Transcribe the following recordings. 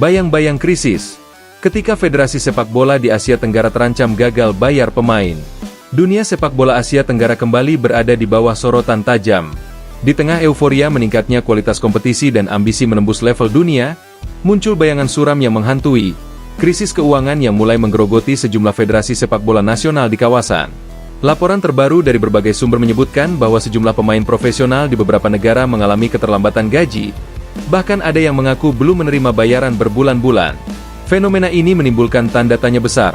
Bayang-bayang krisis. Ketika Federasi Sepak Bola di Asia Tenggara terancam gagal bayar pemain, dunia sepak bola Asia Tenggara kembali berada di bawah sorotan tajam. Di tengah euforia meningkatnya kualitas kompetisi dan ambisi menembus level dunia, muncul bayangan suram yang menghantui krisis keuangan yang mulai menggerogoti sejumlah federasi sepak bola nasional di kawasan. Laporan terbaru dari berbagai sumber menyebutkan bahwa sejumlah pemain profesional di beberapa negara mengalami keterlambatan gaji. Bahkan ada yang mengaku belum menerima bayaran berbulan-bulan. Fenomena ini menimbulkan tanda tanya besar.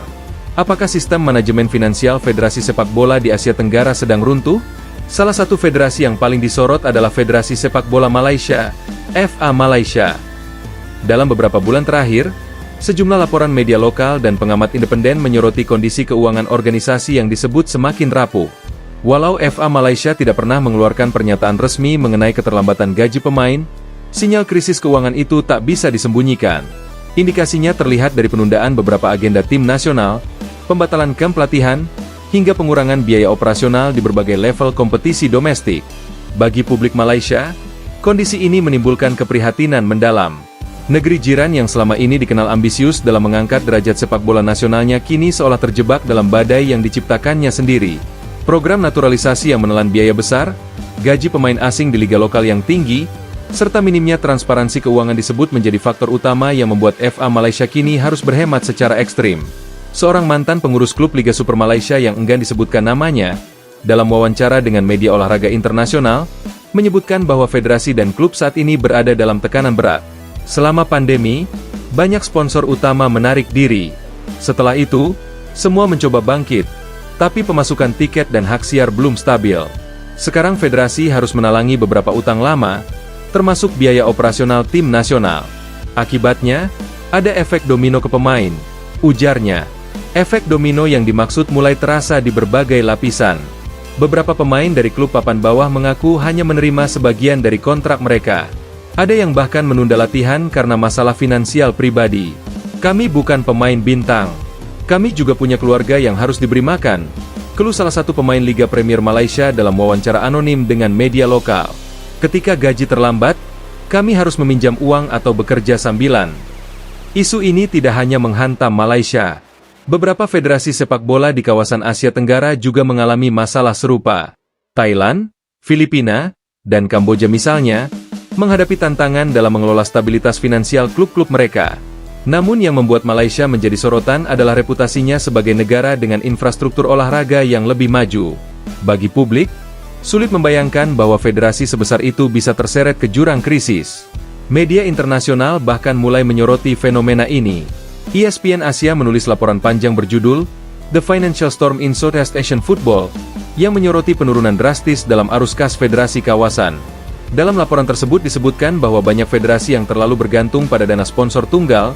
Apakah sistem manajemen finansial Federasi Sepak Bola di Asia Tenggara sedang runtuh? Salah satu federasi yang paling disorot adalah Federasi Sepak Bola Malaysia, FA Malaysia. Dalam beberapa bulan terakhir, sejumlah laporan media lokal dan pengamat independen menyoroti kondisi keuangan organisasi yang disebut semakin rapuh. Walau FA Malaysia tidak pernah mengeluarkan pernyataan resmi mengenai keterlambatan gaji pemain, sinyal krisis keuangan itu tak bisa disembunyikan. Indikasinya terlihat dari penundaan beberapa agenda tim nasional, pembatalan kamp latihan, hingga pengurangan biaya operasional di berbagai level kompetisi domestik. Bagi publik Malaysia, kondisi ini menimbulkan keprihatinan mendalam. Negeri jiran yang selama ini dikenal ambisius dalam mengangkat derajat sepak bola nasionalnya kini seolah terjebak dalam badai yang diciptakannya sendiri. Program naturalisasi yang menelan biaya besar, gaji pemain asing di liga lokal yang tinggi, serta minimnya transparansi keuangan disebut menjadi faktor utama yang membuat FA Malaysia kini harus berhemat secara ekstrim. Seorang mantan pengurus klub Liga Super Malaysia yang enggan disebutkan namanya, dalam wawancara dengan media olahraga internasional, menyebutkan bahwa federasi dan klub saat ini berada dalam tekanan berat. Selama pandemi, banyak sponsor utama menarik diri. Setelah itu, semua mencoba bangkit, tapi pemasukan tiket dan hak siar belum stabil. Sekarang federasi harus menalangi beberapa utang lama, termasuk biaya operasional tim nasional. Akibatnya, ada efek domino ke pemain, ujarnya. Efek domino yang dimaksud mulai terasa di berbagai lapisan. Beberapa pemain dari klub papan bawah mengaku hanya menerima sebagian dari kontrak mereka. Ada yang bahkan menunda latihan karena masalah finansial pribadi. Kami bukan pemain bintang. Kami juga punya keluarga yang harus diberi makan, keluh salah satu pemain Liga Premier Malaysia dalam wawancara anonim dengan media lokal. Ketika gaji terlambat, kami harus meminjam uang atau bekerja sambilan. Isu ini tidak hanya menghantam Malaysia. Beberapa federasi sepak bola di kawasan Asia Tenggara juga mengalami masalah serupa. Thailand, Filipina, dan Kamboja misalnya, menghadapi tantangan dalam mengelola stabilitas finansial klub-klub mereka. Namun yang membuat Malaysia menjadi sorotan adalah reputasinya sebagai negara dengan infrastruktur olahraga yang lebih maju. Bagi publik, sulit membayangkan bahwa federasi sebesar itu bisa terseret ke jurang krisis. Media internasional bahkan mulai menyoroti fenomena ini. ESPN Asia menulis laporan panjang berjudul The Financial Storm in Southeast Asian Football, yang menyoroti penurunan drastis dalam arus kas federasi kawasan. Dalam laporan tersebut disebutkan bahwa banyak federasi yang terlalu bergantung pada dana sponsor tunggal,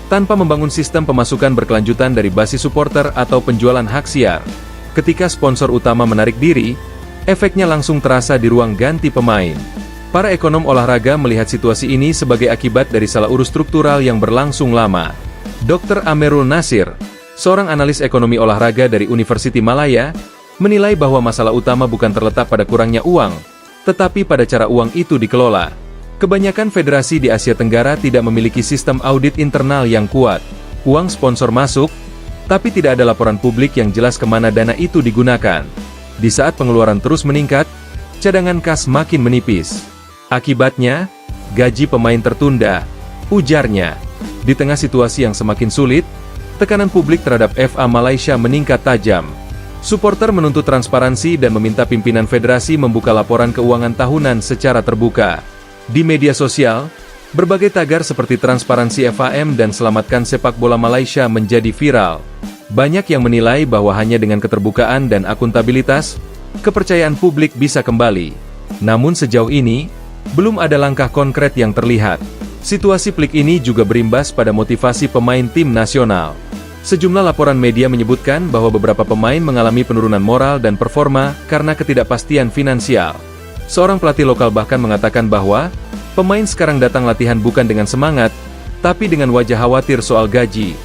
tanpa membangun sistem pemasukan berkelanjutan dari basis supporter atau penjualan hak siar. Ketika sponsor utama menarik diri, efeknya langsung terasa di ruang ganti pemain. Para ekonom olahraga melihat situasi ini sebagai akibat dari salah urus struktural yang berlangsung lama. Dr. Amerul Nasir, seorang analis ekonomi olahraga dari Universiti Malaya, menilai bahwa masalah utama bukan terletak pada kurangnya uang, tetapi pada cara uang itu dikelola. Kebanyakan federasi di Asia Tenggara tidak memiliki sistem audit internal yang kuat. Uang sponsor masuk, tapi tidak ada laporan publik yang jelas kemana dana itu digunakan. Di saat pengeluaran terus meningkat, cadangan kas makin menipis. Akibatnya, gaji pemain tertunda, ujarnya. Di tengah situasi yang semakin sulit, tekanan publik terhadap FA Malaysia meningkat tajam. Suporter menuntut transparansi dan meminta pimpinan federasi membuka laporan keuangan tahunan secara terbuka. Di media sosial, berbagai tagar seperti transparansi FAM dan selamatkan sepak bola Malaysia menjadi viral. Banyak yang menilai bahwa hanya dengan keterbukaan dan akuntabilitas, kepercayaan publik bisa kembali. Namun sejauh ini, belum ada langkah konkret yang terlihat. Situasi pelik ini juga berimbas pada motivasi pemain tim nasional. Sejumlah laporan media menyebutkan bahwa beberapa pemain mengalami penurunan moral dan performa karena ketidakpastian finansial. Seorang pelatih lokal bahkan mengatakan bahwa pemain sekarang datang latihan bukan dengan semangat, tapi dengan wajah khawatir soal gaji.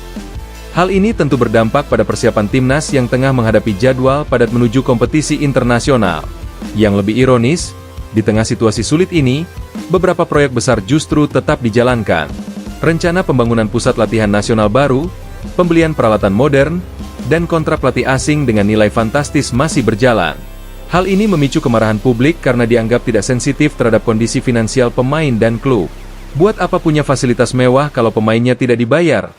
Hal ini tentu berdampak pada persiapan timnas yang tengah menghadapi jadwal padat menuju kompetisi internasional. Yang lebih ironis, di tengah situasi sulit ini, beberapa proyek besar justru tetap dijalankan. rencana pembangunan pusat latihan nasional baru, pembelian peralatan modern, dan kontrak pelatih asing dengan nilai fantastis masih berjalan. Hal ini memicu kemarahan publik karena dianggap tidak sensitif terhadap kondisi finansial pemain dan klub. Buat apa punya fasilitas mewah kalau pemainnya tidak dibayar?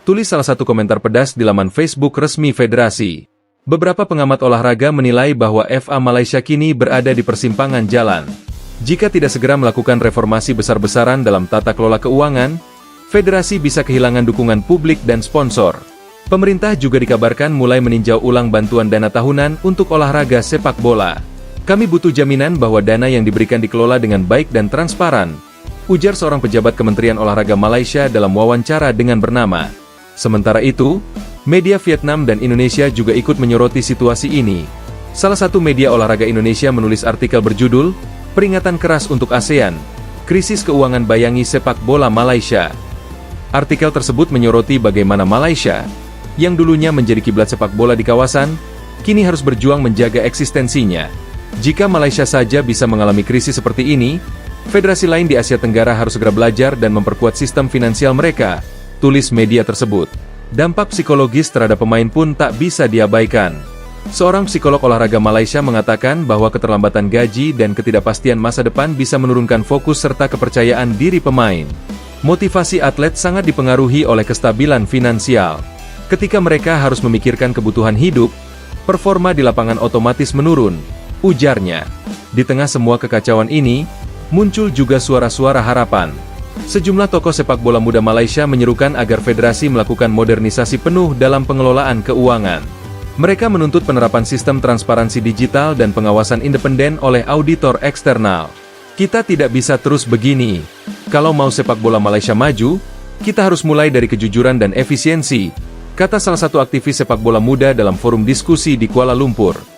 Tulis salah satu komentar pedas di laman Facebook resmi federasi. Beberapa pengamat olahraga menilai bahwa FA Malaysia kini berada di persimpangan jalan. Jika tidak segera melakukan reformasi besar-besaran dalam tata kelola keuangan, federasi bisa kehilangan dukungan publik dan sponsor. Pemerintah juga dikabarkan mulai meninjau ulang bantuan dana tahunan untuk olahraga sepak bola. Kami butuh jaminan bahwa dana yang diberikan dikelola dengan baik dan transparan, ujar seorang pejabat Kementerian Olahraga Malaysia dalam wawancara dengan bernama. Sementara itu, media Vietnam dan Indonesia juga ikut menyoroti situasi ini. Salah satu media olahraga Indonesia menulis artikel berjudul, "Peringatan keras untuk ASEAN, krisis keuangan bayangi sepak bola Malaysia." Artikel tersebut menyoroti bagaimana Malaysia, yang dulunya menjadi kiblat sepak bola di kawasan, kini harus berjuang menjaga eksistensinya. Jika Malaysia saja bisa mengalami krisis seperti ini, federasi lain di Asia Tenggara harus segera belajar dan memperkuat sistem finansial mereka, tulis media tersebut. Dampak psikologis terhadap pemain pun tak bisa diabaikan. Seorang psikolog olahraga Malaysia mengatakan bahwa keterlambatan gaji dan ketidakpastian masa depan bisa menurunkan fokus serta kepercayaan diri pemain. Motivasi atlet sangat dipengaruhi oleh kestabilan finansial. Ketika mereka harus memikirkan kebutuhan hidup, performa di lapangan otomatis menurun, ujarnya. Di tengah semua kekacauan ini, muncul juga suara-suara harapan. Sejumlah tokoh sepak bola muda Malaysia menyerukan agar federasi melakukan modernisasi penuh dalam pengelolaan keuangan. Mereka menuntut penerapan sistem transparansi digital dan pengawasan independen oleh auditor eksternal. Kita tidak bisa terus begini. Kalau mau sepak bola Malaysia maju, kita harus mulai dari kejujuran dan efisiensi, kata salah satu aktivis sepak bola muda dalam forum diskusi di Kuala Lumpur.